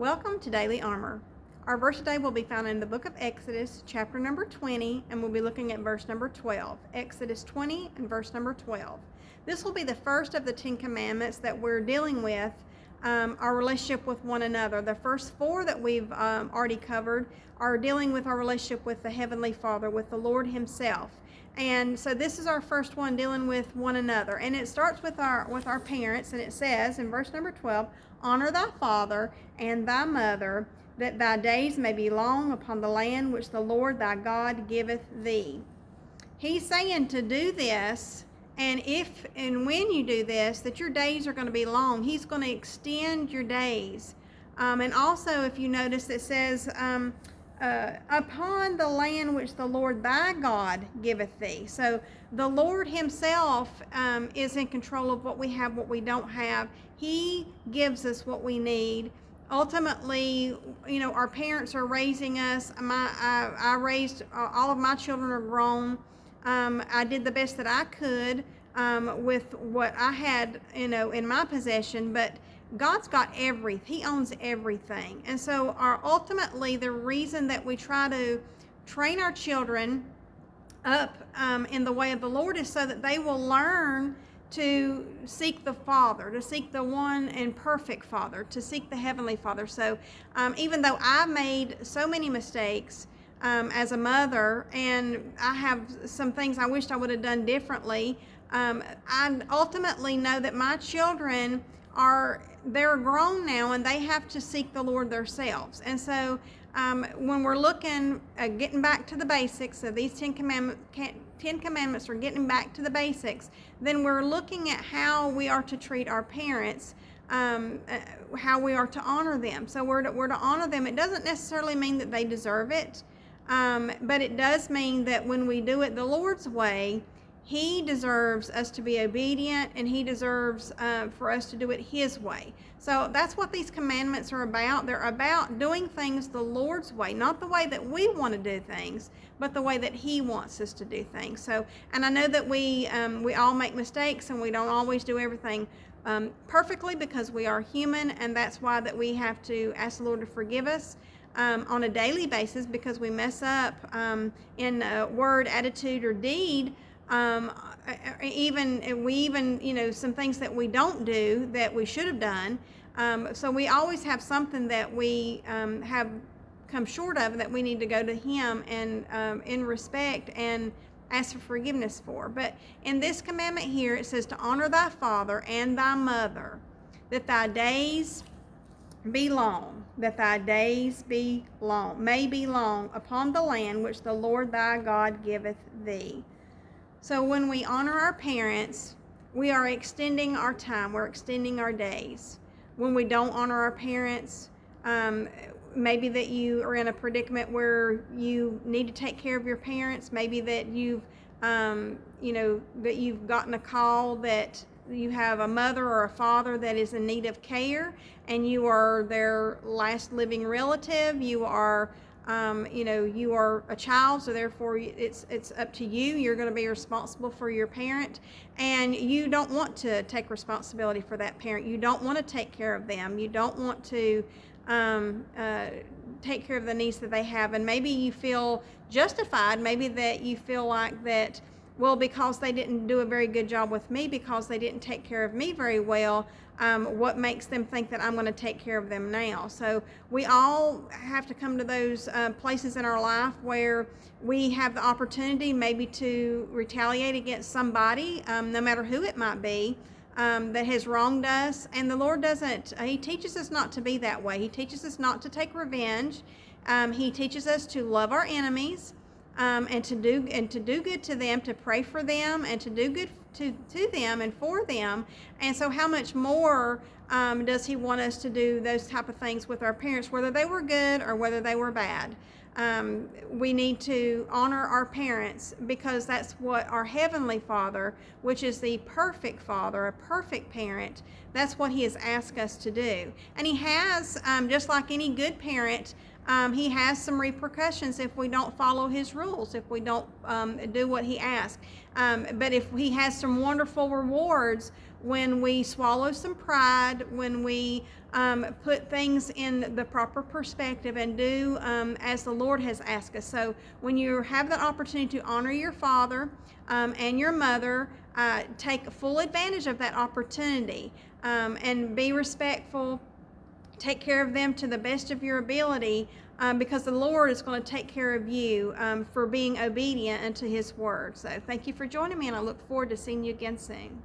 Welcome to Daily Armour. Our verse today will be found in the book of Exodus, chapter number 20, and we'll be looking at verse number 12. Exodus 20 and verse number 12. This will be the first of the 10 commandments that we're dealing with, our relationship with one another. The first four that we've already covered are dealing with our relationship with the Heavenly Father, with the Lord Himself. And so this is our first one, dealing with one another. And it starts with our parents, and it says in verse number 12, honor thy father and thy mother, that thy days may be long upon the land which the Lord thy God giveth thee. He's saying to do this, and if and when you do this, that your days are going to be long. He's going to extend your days. And also, if you notice, it says, upon the land which the Lord thy God giveth thee. So the Lord Himself is in control of what we have, what we don't have. He gives us what we need. Ultimately, our parents are raising us. I raised, all of my children are grown. I did the best that I could with what I had, in my possession, but God's got everything. He owns everything. And so ultimately the reason that we try to train our children up in the way of the Lord is so that they will learn to seek the Father, to seek the one and perfect Father, to seek the Heavenly Father. So even though I made so many mistakes as a mother, and I have some things I wished I would have done differently, I ultimately know that my children they're grown now, and they have to seek the Lord themselves. And so when we're looking at getting back to the basics of these 10 commandments are getting back to the basics, then we're looking at how we are to treat our parents, how we are to honor them. So we're to honor them. It doesn't necessarily mean that they deserve it, but it does mean that when we do it the Lord's way, He deserves us to be obedient, and He deserves for us to do it His way. So that's what these commandments are about. They're about doing things the Lord's way, not the way that we want to do things, but the way that He wants us to do things. So, and I know that we all make mistakes, and we don't always do everything perfectly, because we are human, and that's why that we have to ask the Lord to forgive us on a daily basis, because we mess up in word, attitude, or deed. Even some things that we don't do that we should have done. So we always have something that we have come short of, that we need to go to Him and in respect and ask for forgiveness for. But in this commandment here, it says to honor thy father and thy mother, that thy days be long, that thy days may be long upon the land which the Lord thy God giveth thee. So when we honor our parents, we are extending our time, we're extending our days. When we don't honor our parents, maybe that you are in a predicament where you need to take care of your parents, maybe that you've gotten a call that you have a mother or a father that is in need of care, and you are their last living relative. You are you are a child, so therefore it's up to you. You're going to be responsible for your parent, and you don't want to take responsibility for that parent. You don't want to take care of them. You don't want to take care of the needs that they have. And maybe you feel justified, maybe that you feel like that, well, because they didn't do a very good job with me, because they didn't take care of me very well, what makes them think that I'm going to take care of them now? So we all have to come to those places in our life where we have the opportunity maybe to retaliate against somebody, no matter who it might be, that has wronged us. And the Lord doesn't, He teaches us not to be that way. He teaches us not to take revenge. He teaches us to love our enemies, and to do good to them, to pray for them, and to do good to them and for them. And so how much more does He want us to do those type of things with our parents, whether they were good or whether they were bad? We need to honor our parents, because that's what our Heavenly Father, which is the perfect Father, a perfect parent, that's what He has asked us to do. And He has, just like any good parent, He has some repercussions if we don't follow his rules, if we don't do what he asks. But if he has some wonderful rewards when we swallow some pride, when we put things in the proper perspective and do as the Lord has asked us. So when you have that opportunity to honor your father and your mother, take full advantage of that opportunity and be respectful. Take care of them to the best of your ability, because the Lord is going to take care of you for being obedient unto his word. So thank you for joining me, and I look forward to seeing you again soon.